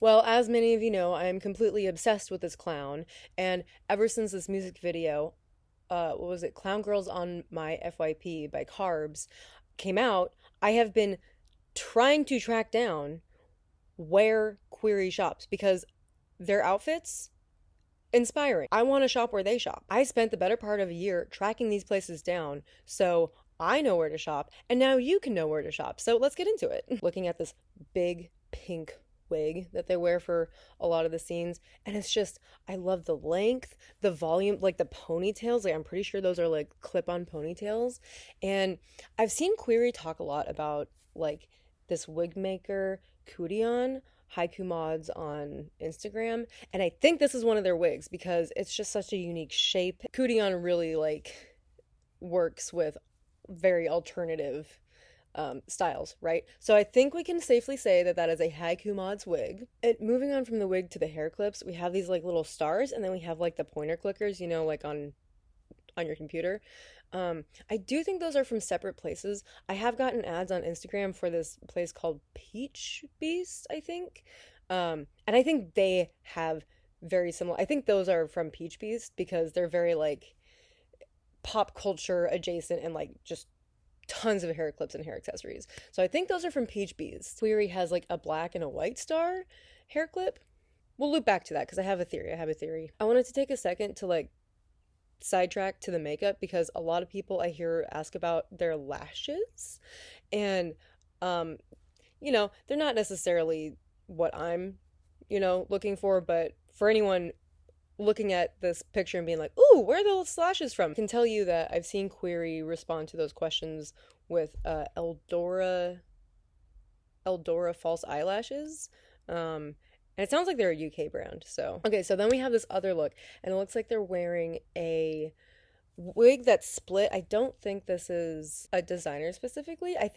Well, as many of you know, I am completely obsessed with this clown, and ever since this music video, what was it, Clown Girls on My FYP by Carbs, came out, I have been trying to track down where Query shops because their outfits, inspiring. I want to shop where they shop. I spent the better part of a year tracking these places down, so I know where to shop, and now you can know where to shop. So let's get into it. Looking at this big pink wig that they wear for a lot of the scenes, and it's just, I love the length, the volume, like the ponytails. Like I'm pretty sure those are like clip-on ponytails. And I've seen Query talk a lot about like this wig maker Kudion, Haiku Mods on Instagram, and I think this is one of their wigs because it's just such a unique shape. Kudion really like works with very alternative styles, right? So I think we can safely say that that is a Haiku Mods wig. Moving on from the wig to the hair clips, we have these like little stars, and then we have like the pointer clickers, you know, like on your computer. I do think those are from separate places. I have gotten ads on Instagram for this place called Peach Beast, I think. And I think they have very similar. I think those are from Peach Beast because they're very like pop culture adjacent and like just tons of hair clips and hair accessories. So I think those are from Peach Beast. Query has like a black and a white star hair clip. We'll loop back to that because I have a theory. I wanted to take a second to like sidetrack to the makeup because a lot of people I hear ask about their lashes, and um they're not necessarily what I'm looking for, but for anyone looking at this picture and being like, ooh, where are those lashes from, I can tell you that I've seen Query respond to those questions with Eldora false eyelashes. And it sounds like they're a UK brand. So, okay, so then we have this other look, and it looks like they're wearing a wig that's split. I don't think this is a designer specifically. I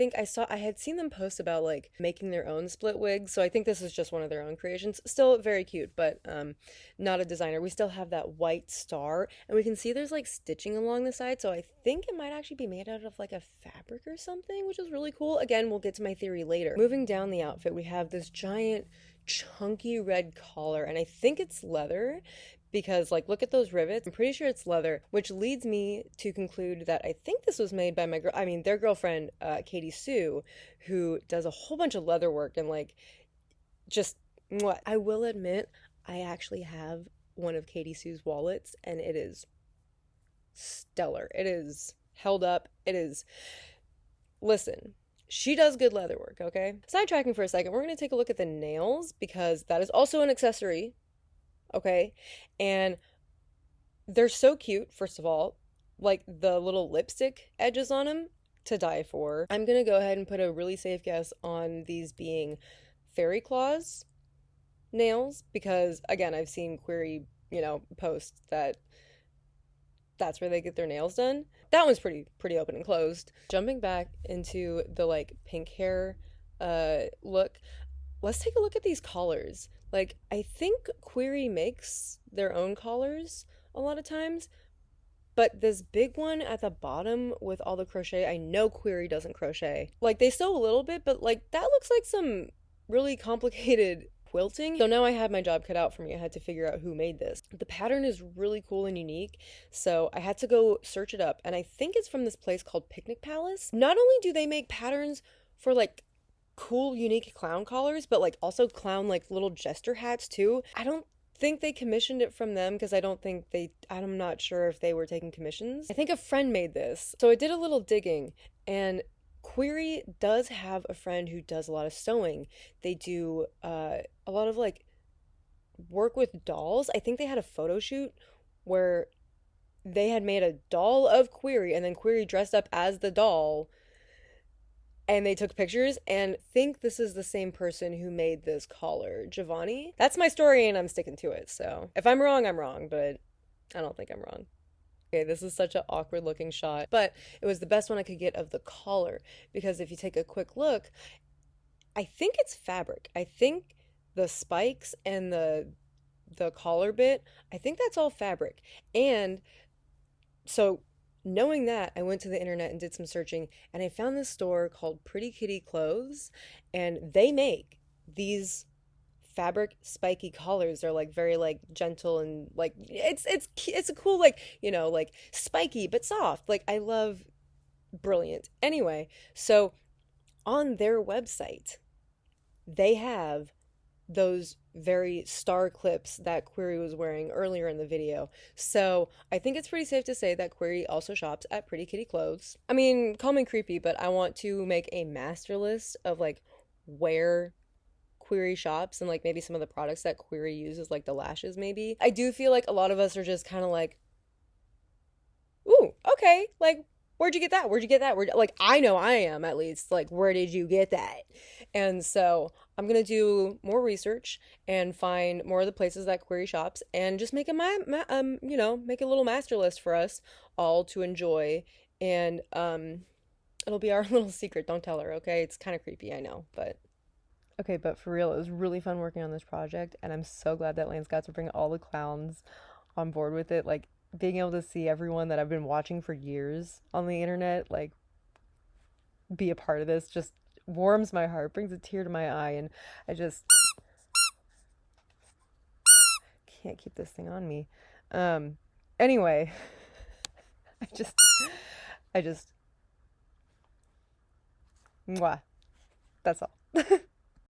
had seen them post about like making their own split wigs, so I think this is just one of their own creations. Still very cute, but not a designer. We still have that white star, and we can see there's like stitching along the side, so I think it might actually be made out of like a fabric or something, which is really cool. Again, we'll get to my theory later. Moving down the outfit, we have this giant chunky red collar, and I think it's leather because like look at those rivets. I'm pretty sure it's leather, which leads me to conclude that I think this was made by their girlfriend, Katie Sue, who does a whole bunch of leather work and like just what I will admit, I actually have one of Katie Sue's wallets, and it is stellar. It is held up. It is, listen, she does good leather work, okay? Sidetracking for a second, we're going to take a look at the nails because that is also an accessory, okay? And they're so cute, first of all. Like the little lipstick edges on them, to die for. I'm going to go ahead and put a really safe guess on these being fairy claws nails because, again, I've seen Query, post that that's where they get their nails done. That one's pretty open and closed. Jumping back into the like pink hair look, let's take a look at these collars. Like I think Query makes their own collars a lot of times, but this big one at the bottom with all the crochet, I know Query doesn't crochet. Like they sew a little bit, but like that looks like some really complicated quilting. So now I had my job cut out for me. I had to figure out who made this. The pattern is really cool and unique, so I had to go search it up, and I think it's from this place called Picnic Palace. Not only do they make patterns for like cool unique clown collars, but like also clown like little jester hats too. I don't think they commissioned it from them because I'm not sure if they were taking commissions. I think a friend made this. So I did a little digging, and Query does have a friend who does a lot of sewing. They do a lot of like work with dolls. I think they had a photo shoot where they had made a doll of Query, and then Query dressed up as the doll, and they took pictures, and think this is the same person who made this collar, Giovanni. That's my story, and I'm sticking to it. So if I'm wrong, I'm wrong, but I don't think I'm wrong. Okay, this is such an awkward looking shot, but it was the best one I could get of the collar because if you take a quick look, I think it's fabric. I think the spikes and the collar bit, I think that's all fabric. And so knowing that, I went to the internet and did some searching, and I found this store called Pretty Kitty Clothes, and they make these fabric spiky collars. They're like very like gentle and like it's a cool like, like spiky but soft. Like I love brilliant. Anyway, so on their website, they have those very star clips that Query was wearing earlier in the video. So I think it's pretty safe to say that Query also shops at Pretty Kitty Clothes. I mean, call me creepy, but I want to make a master list of like where Query shops and like maybe some of the products that Query uses, like the lashes maybe. I do feel like a lot of us are just kind of like, ooh, okay, like where'd you get that? Where'd you get that? Like I know I am at least. Like where did you get that? And so I'm gonna do more research and find more of the places that Query shops and just make make a little master list for us all to enjoy. And it'll be our little secret. Don't tell her, okay? It's kind of creepy, I know, but okay, but for real, it was really fun working on this project, and I'm so glad that Lance got to bring all the clowns on board with it. Like being able to see everyone that I've been watching for years on the internet, like be a part of this just warms my heart, brings a tear to my eye, and I just can't keep this thing on me. Anyway, I just I just mwah. That's all.